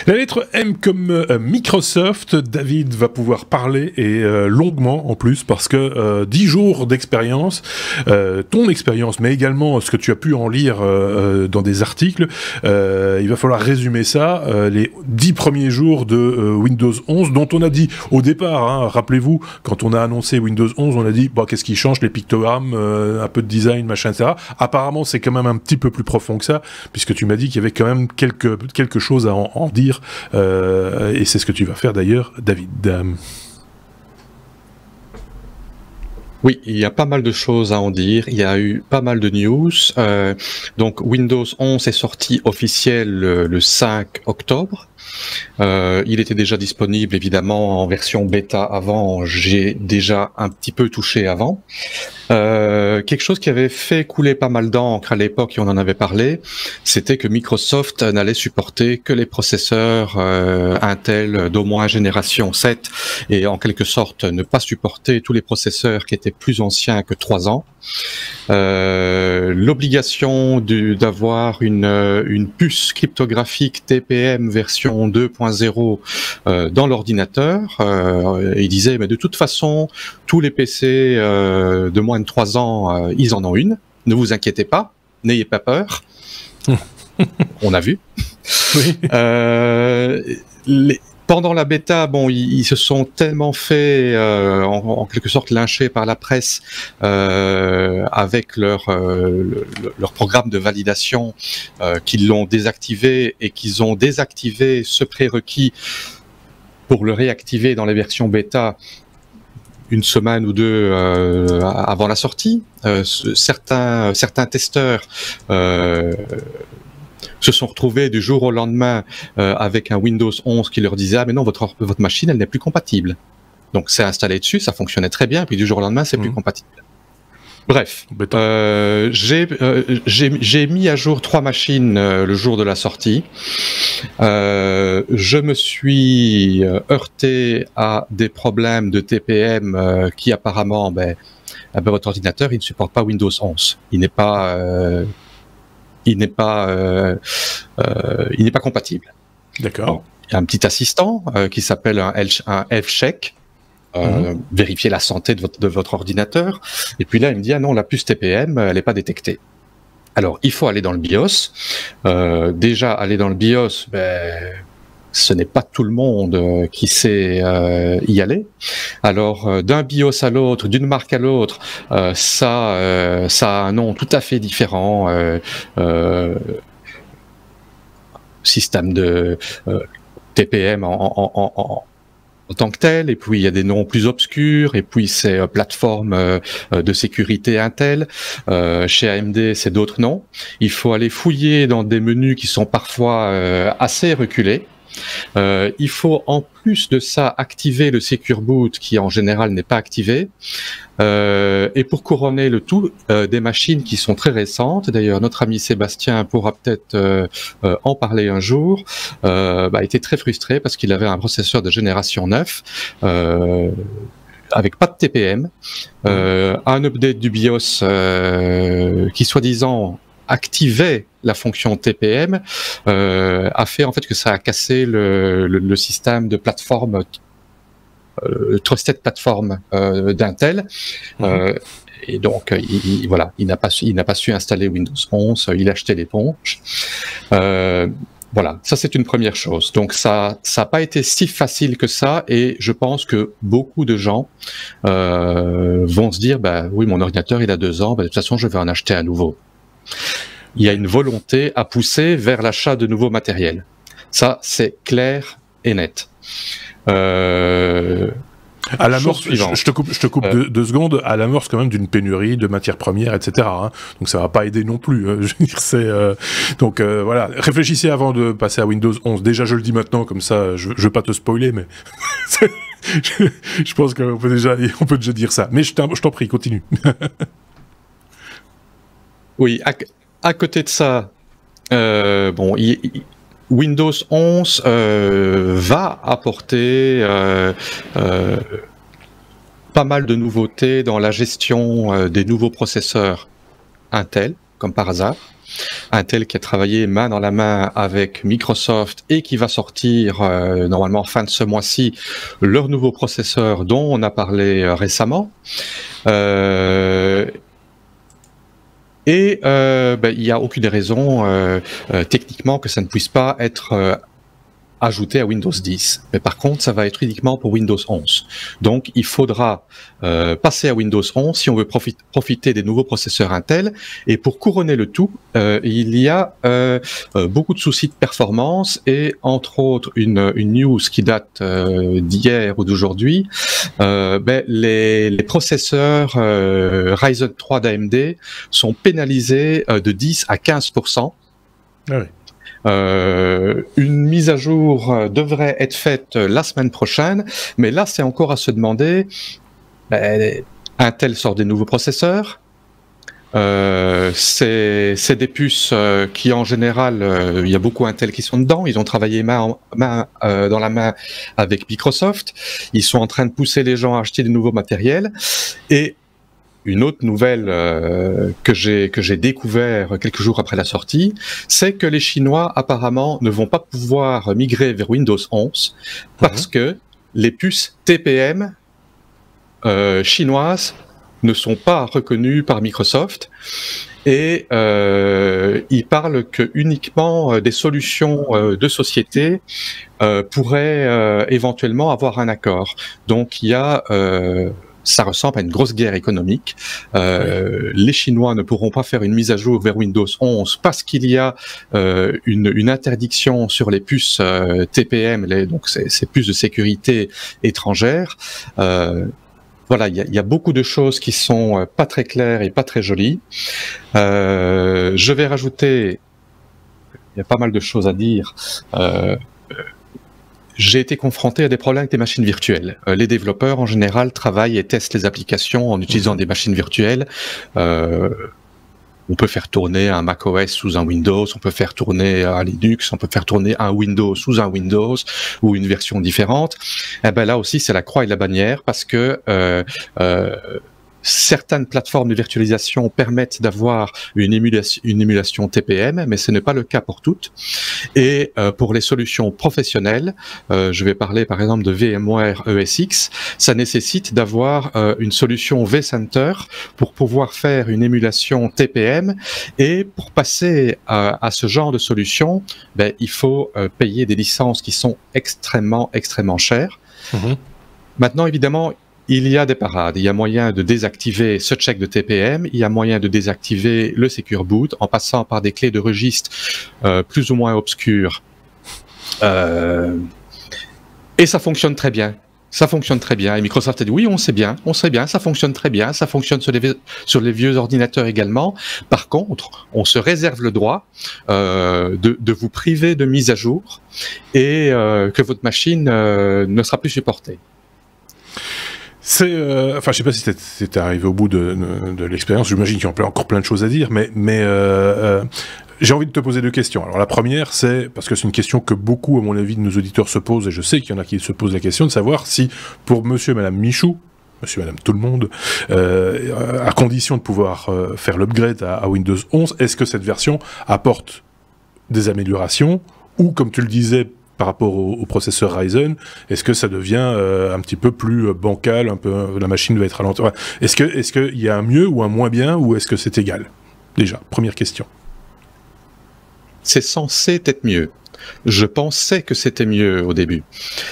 La lettre M comme Microsoft. David va pouvoir parler et longuement en plus parce que 10 jours d'expérience, ton expérience, mais également ce que tu as pu en lire dans des articles, il va falloir résumer ça, les 10 premiers jours de Windows 11 dont on a dit au départ, hein, rappelez-vous, quand on a annoncé Windows 11, on a dit bah, qu'est-ce qui change, les pictogrammes, un peu de design, machin, etc. Apparemment, c'est quand même un petit peu plus profond que ça, puisque tu m'as dit qu'il y avait quand même quelque chose à en dire. Et c'est ce que tu vas faire d'ailleurs, David. Oui, il y a pas mal de choses à en dire, il y a eu pas mal de news. Donc Windows 11 est sorti officiel le 5 octobre. Il était déjà disponible évidemment en version bêta avant, j'ai déjà un petit peu touché avant. Quelque chose qui avait fait couler pas mal d'encre à l'époque, et on en avait parlé, c'était que Microsoft n'allait supporter que les processeurs Intel d'au moins génération 7 et en quelque sorte ne pas supporter tous les processeurs qui étaient plus anciens que 3 ans. L'obligation d'avoir une puce cryptographique TPM version 2.0 dans l'ordinateur. Il disait, mais de toute façon, tous les PC de moins de 3 ans, ils en ont une. Ne vous inquiétez pas, n'ayez pas peur. On a vu. Oui. Pendant la bêta, bon, ils se sont tellement fait, en quelque sorte, lyncher par la presse avec leur programme de validation, qu'ils l'ont désactivé et qu'ils ont désactivé ce prérequis pour le réactiver dans les versions bêta une semaine ou deux avant la sortie. Certains testeurs se sont retrouvés du jour au lendemain avec un Windows 11 qui leur disait « Ah mais non, votre machine, elle n'est plus compatible. » Donc c'est installé dessus, ça fonctionnait très bien, puis du jour au lendemain, c'est plus compatible. Bref, j'ai mis à jour 3 machines le jour de la sortie. Je me suis heurté à des problèmes de TPM qui apparemment, votre ordinateur, il ne supporte pas Windows 11. Il n'est pas compatible. D'accord. Il y a un petit assistant qui s'appelle un health check. Vérifier la santé de votre ordinateur. Et puis là, il me dit, ah non, la puce TPM, elle n'est pas détectée. Alors, il faut aller dans le BIOS. Déjà, aller dans le BIOS, ce n'est pas tout le monde qui sait y aller. Alors, d'un BIOS à l'autre, d'une marque à l'autre, ça a un nom tout à fait différent. Système de TPM en tant que tel, et puis il y a des noms plus obscurs, et puis c'est plateforme de sécurité Intel. Chez AMD, c'est d'autres noms. Il faut aller fouiller dans des menus qui sont parfois assez reculés. Il faut en plus de ça activer le Secure Boot qui en général n'est pas activé. Et pour couronner le tout, des machines qui sont très récentes, d'ailleurs notre ami Sébastien pourra peut-être en parler un jour, était très frustré parce qu'il avait un processeur de génération 9 avec pas de TPM, un update du BIOS qui soi-disant activait la fonction TPM, a fait en fait que ça a cassé le système de plateforme, Trusted Platform d'Intel. Et donc, il n'a pas su installer Windows 11, il a acheté l'éponge. Voilà, ça c'est une première chose. Donc ça n'a pas été si facile que ça, et je pense que beaucoup de gens vont se dire, oui, mon ordinateur il a 2 ans, de toute façon je vais en acheter un nouveau. Il y a une volonté à pousser vers l'achat de nouveaux matériels. Ça, c'est clair et net. À l'amorce, je te coupe 2 secondes, à l'amorce quand même d'une pénurie de matières premières, etc. Hein. Donc ça va pas aider non plus. Je veux dire, donc voilà, réfléchissez avant de passer à Windows 11. Déjà, je le dis maintenant, comme ça, je veux pas te spoiler, mais je pense qu'on peut déjà dire ça. Mais je t'en prie, continue. Oui, à côté de ça, Windows 11 va apporter pas mal de nouveautés dans la gestion des nouveaux processeurs Intel. comme par hasard. Intel qui a travaillé main dans la main avec Microsoft et qui va sortir normalement fin de ce mois-ci leur nouveau processeur dont on a parlé récemment. Il n'y a aucune raison techniquement que ça ne puisse pas être ajouté à Windows 10. Mais par contre, ça va être uniquement pour Windows 11. Donc, il faudra passer à Windows 11 si on veut profiter des nouveaux processeurs Intel. Et pour couronner le tout, il y a beaucoup de soucis de performance et entre autres une news qui date d'hier ou d'aujourd'hui. Les processeurs Ryzen 3 d'AMD sont pénalisés de 10 à 15%. Ah oui. Une mise à jour devrait être faite la semaine prochaine, mais là c'est encore à se demander, Intel sort des nouveaux processeurs, c'est des puces qui en général, il y a beaucoup Intel qui sont dedans, ils ont travaillé main dans la main avec Microsoft, ils sont en train de pousser les gens à acheter des nouveaux matériels, et une autre nouvelle que j'ai découvert quelques jours après la sortie, c'est que les Chinois apparemment ne vont pas pouvoir migrer vers Windows 11 parce que les puces TPM chinoises ne sont pas reconnues par Microsoft et ils parlent que uniquement des solutions de société pourraient éventuellement avoir un accord. Donc il y a ça ressemble à une grosse guerre économique. Les Chinois ne pourront pas faire une mise à jour vers Windows 11 parce qu'il y a une interdiction sur les puces TPM, donc ces puces de sécurité étrangères. Voilà, il y a beaucoup de choses qui sont pas très claires et pas très jolies. Je vais rajouter, il y a pas mal de choses à dire. J'ai été confronté à des problèmes avec des machines virtuelles. Les développeurs, en général, travaillent et testent les applications en utilisant des machines virtuelles. On peut faire tourner un macOS sous un Windows, on peut faire tourner un Linux, on peut faire tourner un Windows sous un Windows ou une version différente. Eh ben là aussi, c'est la croix et la bannière parce que certaines plateformes de virtualisation permettent d'avoir une émulation TPM, mais ce n'est pas le cas pour toutes. Et pour les solutions professionnelles, je vais parler par exemple de VMware ESX, ça nécessite d'avoir une solution vCenter pour pouvoir faire une émulation TPM. Et pour passer à ce genre de solution, il faut payer des licences qui sont extrêmement chères. Maintenant, évidemment, il y a des parades, il y a moyen de désactiver ce check de TPM, il y a moyen de désactiver le Secure Boot en passant par des clés de registre plus ou moins obscures. Et ça fonctionne très bien. Ça fonctionne très bien. Et Microsoft a dit oui, on sait bien, ça fonctionne très bien, ça fonctionne sur les vieux ordinateurs également. Par contre, on se réserve le droit de vous priver de mise à jour et que votre machine ne sera plus supportée. Enfin, je sais pas si c'était arrivé au bout de l'expérience. J'imagine qu'il y a encore plein de choses à dire, mais j'ai envie de te poser deux questions. Alors la première, c'est parce que c'est une question que beaucoup, à mon avis, de nos auditeurs se posent, et je sais qu'il y en a qui se posent la question de savoir si pour Monsieur et Madame Michou, Monsieur et Madame tout le monde, à condition de pouvoir faire l'upgrade à Windows 11, est-ce que cette version apporte des améliorations ou, comme tu le disais, par rapport au processeur Ryzen, est-ce que ça devient un petit peu plus bancal, un peu la machine va être ralentie? Est-ce qu'il y a un mieux ou un moins bien, ou est-ce que c'est égal? Déjà, première question. C'est censé être mieux. Je pensais que c'était mieux au début.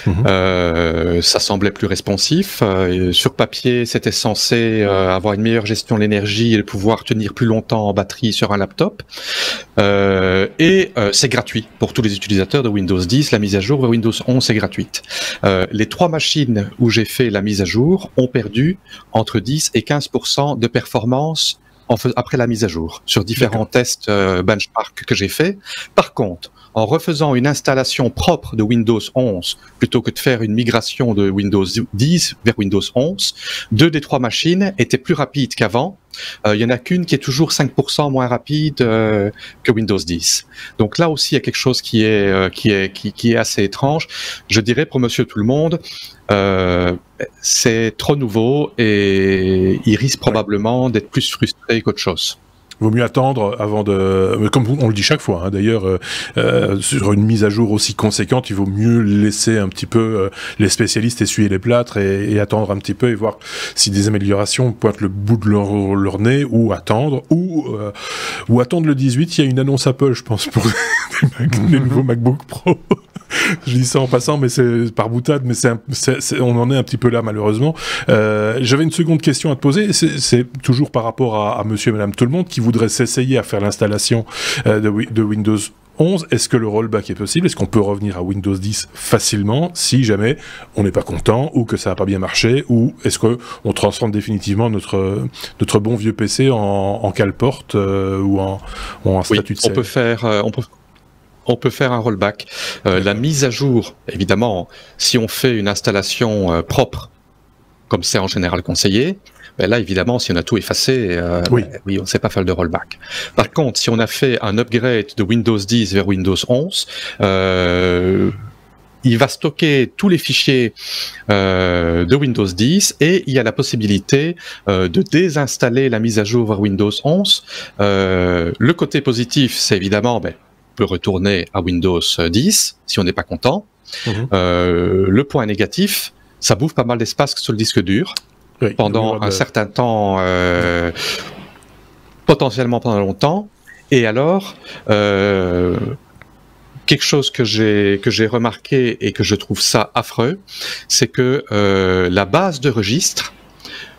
Ça semblait plus responsif. Sur papier, c'était censé avoir une meilleure gestion de l'énergie et pouvoir tenir plus longtemps en batterie sur un laptop. C'est gratuit pour tous les utilisateurs de Windows 10. La mise à jour vers Windows 11 est gratuite. Les 3 machines où j'ai fait la mise à jour ont perdu entre 10 et 15% de performance après la mise à jour sur différents tests benchmark que j'ai fait. Par contre, en refaisant une installation propre de Windows 11, plutôt que de faire une migration de Windows 10 vers Windows 11, 2 des 3 machines étaient plus rapides qu'avant. Il y en a qu'une qui est toujours 5% moins rapide que Windows 10. Donc là aussi, il y a quelque chose qui est assez étrange. Je dirais pour Monsieur tout le monde, c'est trop nouveau et il risque probablement d'être plus frustré qu'autre chose. Vaut mieux attendre avant de... Comme on le dit chaque fois, hein, d'ailleurs, sur une mise à jour aussi conséquente, il vaut mieux laisser un petit peu les spécialistes essuyer les plâtres et attendre un petit peu et voir si des améliorations pointent le bout de leur nez, ou attendre, ou attendre le 18. Il y a une annonce Apple, je pense, pour les nouveaux MacBook Pro. Je dis ça en passant, mais c'est par boutade, mais on en est un petit peu là, malheureusement. J'avais une seconde question à te poser, c'est toujours par rapport à monsieur et madame tout le monde qui voudraient s'essayer à faire l'installation de Windows 11. Est-ce que le rollback est possible? Est-ce qu'on peut revenir à Windows 10 facilement si jamais on n'est pas content ou que ça n'a pas bien marché? Ou est-ce qu'on transforme définitivement notre bon vieux PC en cale-porte ou en statut de save? On peut faire un rollback. La mise à jour, évidemment, si on fait une installation propre, comme c'est en général conseillé, ben là, évidemment, si on a tout effacé, oui, on ne sait pas faire de rollback. Par contre, si on a fait un upgrade de Windows 10 vers Windows 11, il va stocker tous les fichiers de Windows 10 et il y a la possibilité de désinstaller la mise à jour vers Windows 11. Le côté positif, c'est évidemment... on peut retourner à Windows 10 si on n'est pas content. Le point négatif, ça bouffe pas mal d'espace sur le disque dur pendant un certain temps, potentiellement pendant longtemps. Et alors, quelque chose que j'ai remarqué et que je trouve ça affreux, c'est que la base de registre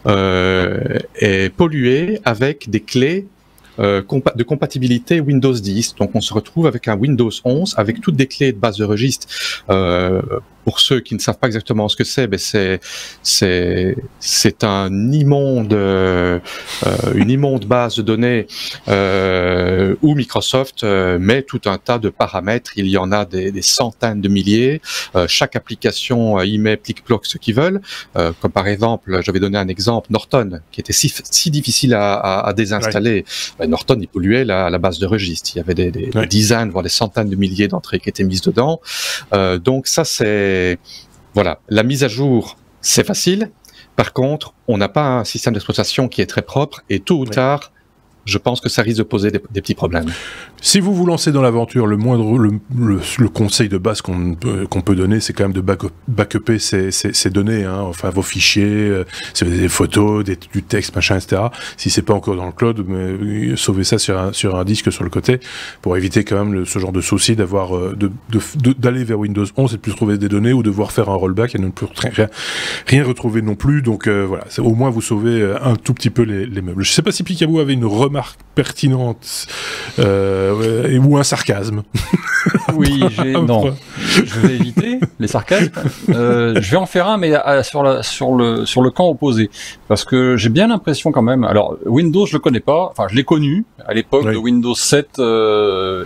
est polluée avec des clés de compatibilité Windows 10. Donc on se retrouve avec un Windows 11 avec toutes des clés de base de registre. Pour ceux qui ne savent pas exactement ce que c'est, c'est une immonde base de données où Microsoft met tout un tas de paramètres. Il y en a des centaines de milliers. Chaque application y met plic-ploc ce qu'ils veulent. Comme par exemple, j'avais donné un exemple, Norton, qui était si difficile à désinstaller. Ouais. Norton, il polluait la base de registre. Il y avait des dizaines, voire des centaines de milliers d'entrées qui étaient mises dedans. Donc ça, c'est... Voilà, la mise à jour, c'est facile. Par contre, on n'a pas un système d'exploitation qui est très propre et tôt ou tard, je pense que ça risque de poser des petits problèmes. Si vous vous lancez dans l'aventure, le conseil de base qu'on peut donner, c'est quand même de backuper ces données, hein, enfin vos fichiers, des photos, du texte, machin, etc. Si c'est pas encore dans le cloud, mais sauvez ça sur un disque sur le côté pour éviter quand même ce genre de souci d'aller vers Windows 11 et de plus trouver des données ou devoir faire un rollback et ne plus rien retrouver non plus. Donc voilà, au moins vous sauvez un tout petit peu les meubles. Je sais pas si Picaboo avait une remarque marque ou un sarcasme. Oui, non, je vais éviter les sarcasmes. Je vais en faire un, mais sur le camp opposé, parce que j'ai bien l'impression quand même. Alors Windows, je le connais pas. Enfin, je l'ai connu à l'époque de Windows 7,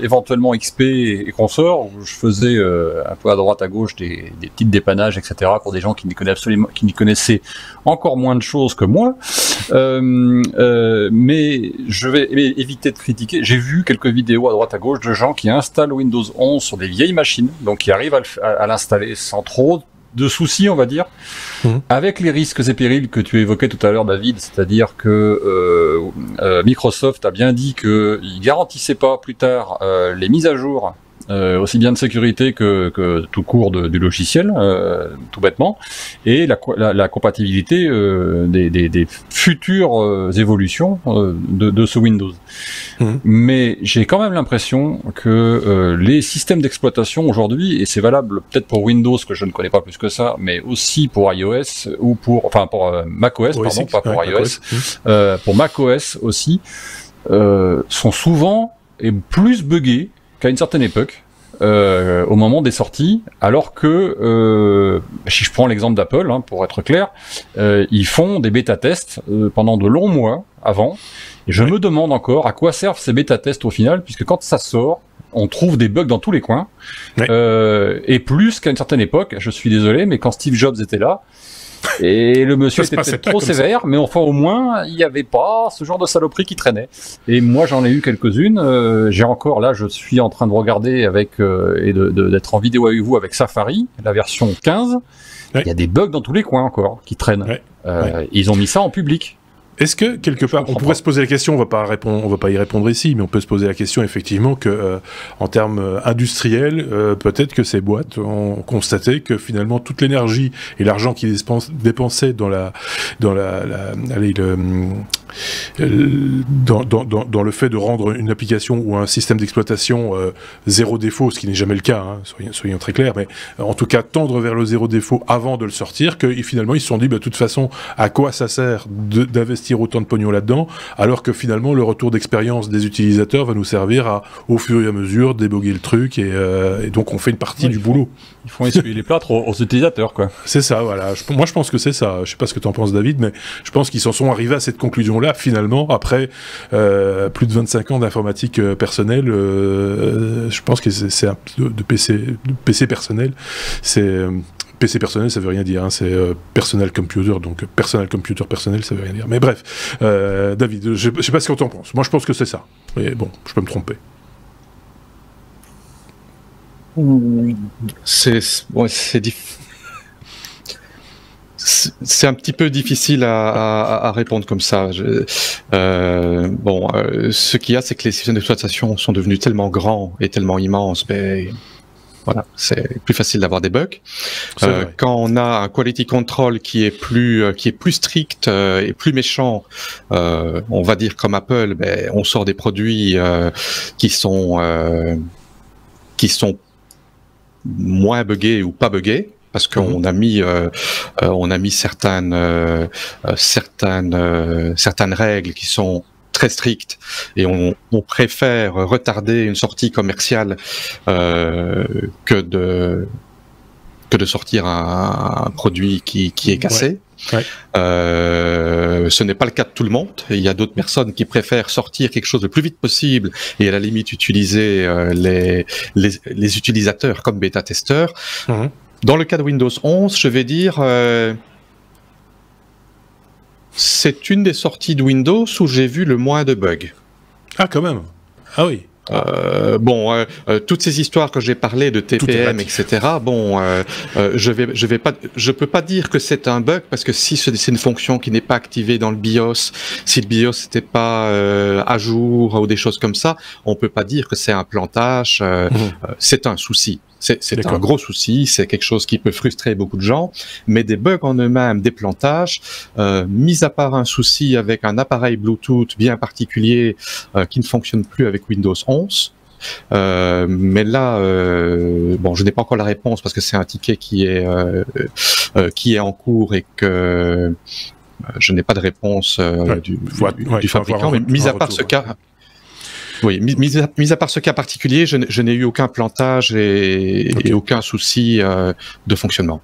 éventuellement XP et consorts, où je faisais un peu à droite à gauche des petits dépannages, etc. pour des gens qui n'y connaissaient encore moins de choses que moi. Mais je vais éviter de critiquer. J'ai vu quelques vidéos à droite à gauche de gens qui installent Windows 11 sur des vieilles machines, donc qui arrivent à l'installer sans trop de soucis, on va dire, avec les risques et périls que tu évoquais tout à l'heure, David, c'est-à-dire que Microsoft a bien dit qu'il garantissait pas plus tard les mises à jour, aussi bien de sécurité que tout court du logiciel, tout bêtement, et la compatibilité des futures évolutions de ce Windows. Mais j'ai quand même l'impression que les systèmes d'exploitation aujourd'hui, et c'est valable peut-être pour Windows, que je ne connais pas plus que ça, mais aussi pour iOS, ou pour macOS, pardon, pas pour iOS, pour macOS aussi, sont souvent et plus buggés qu'à une certaine époque, au moment des sorties, alors que, si je prends l'exemple d'Apple, hein, pour être clair, ils font des bêta-tests pendant de longs mois avant, et je me demande encore à quoi servent ces bêta-tests au final, puisque quand ça sort, on trouve des bugs dans tous les coins, et plus qu'à une certaine époque, je suis désolé, mais quand Steve Jobs était là, et le monsieur était peut-être trop sévère, mais enfin au moins il n'y avait pas ce genre de saloperie qui traînait. Et moi j'en ai eu quelques-unes. J'ai encore là, je suis en train de regarder et d'être en vidéo avec vous avec Safari, la version 15. Il y a des bugs dans tous les coins encore qui traînent. Ils ont mis ça en public. Est-ce que quelque part, on pourrait se poser la question, on va pas y répondre ici, mais on peut se poser la question effectivement que en termes industriels, peut-être que ces boîtes ont constaté que finalement toute l'énergie et l'argent qu'ils dépensaient dans le fait de rendre une application ou un système d'exploitation zéro défaut, ce qui n'est jamais le cas, hein, soyons très clairs, mais en tout cas tendre vers le zéro défaut avant de le sortir, que finalement ils se sont dit, de toute façon, à quoi ça sert d'investir autant de pognon là-dedans, alors que finalement le retour d'expérience des utilisateurs va nous servir à, au fur et à mesure, déboguer le truc, et donc on fait une partie du boulot. Ils font essuyer les plâtres aux utilisateurs, quoi. C'est ça, voilà. Moi je pense que c'est ça. Je sais pas ce que t'en penses, David, mais je pense qu'ils s'en sont arrivés à cette conclusion-là, finalement, après plus de 25 ans d'informatique personnelle. Je pense que c'est de PC personnel. PC personnel, ça veut rien dire, hein, c'est personal computer, donc personal computer personnel, ça veut rien dire. Mais bref, David, je sais pas ce que t'en penses. Moi, je pense que c'est ça. Mais bon, je peux me tromper. C'est un petit peu difficile à répondre comme ça. Ce qu'il y a, c'est que les systèmes d'exploitation sont devenus tellement grands et tellement immenses, mais voilà, c'est plus facile d'avoir des bugs. Quand on a un quality control qui est plus strict et plus méchant, on va dire comme Apple, on sort des produits qui sont moins buggés ou pas buggés, parce qu'on a mis certaines règles qui sont très strictes, et on préfère retarder une sortie commerciale que de sortir un produit qui est cassé. Ouais. Ce n'est pas le cas de tout le monde. Il y a d'autres personnes qui préfèrent sortir quelque chose le plus vite possible et à la limite utiliser les utilisateurs comme bêta-testeurs. Dans le cas de Windows 11, je vais dire c'est une des sorties de Windows où j'ai vu le moins de bugs. Ah, quand même. Ah oui. Toutes ces histoires que j'ai parlé de TPM, etc. Je peux pas dire que c'est un bug, parce que si c'est une fonction qui n'est pas activée dans le BIOS, si le BIOS n'était pas à jour ou des choses comme ça, on peut pas dire que c'est un plantage. C'est un souci. C'est un gros souci, c'est quelque chose qui peut frustrer beaucoup de gens, mais des bugs en eux-mêmes, des plantages, mis à part un souci avec un appareil Bluetooth bien particulier qui ne fonctionne plus avec Windows 11. Mais là, je n'ai pas encore la réponse parce que c'est un ticket qui est en cours et que je n'ai pas de réponse du fabricant. Mais mis à part ce cas. Oui, mis à part ce cas particulier, je n'ai eu aucun plantage et aucun souci de fonctionnement.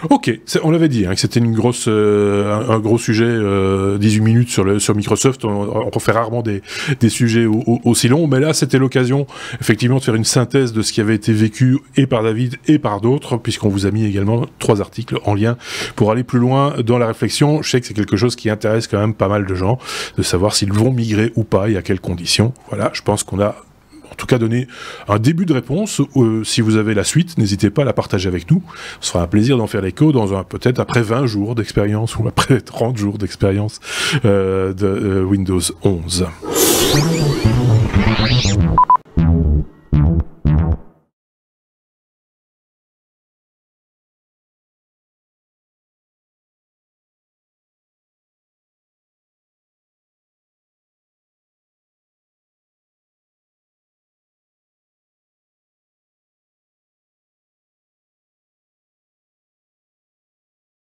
Ok, on l'avait dit, hein, que c'était un gros sujet, 18 minutes sur Microsoft. On fait rarement des sujets aussi longs, mais là c'était l'occasion effectivement de faire une synthèse de ce qui avait été vécu et par David et par d'autres, puisqu'on vous a mis également 3 articles en lien pour aller plus loin dans la réflexion. Je sais que c'est quelque chose qui intéresse quand même pas mal de gens, de savoir s'ils vont migrer ou pas et à quelles conditions. Voilà, je pense qu'on a en tout cas donner un début de réponse. Si vous avez la suite, n'hésitez pas à la partager avec nous. Ce sera un plaisir d'en faire l'écho peut-être après 20 jours d'expérience ou après 30 jours d'expérience de Windows 11.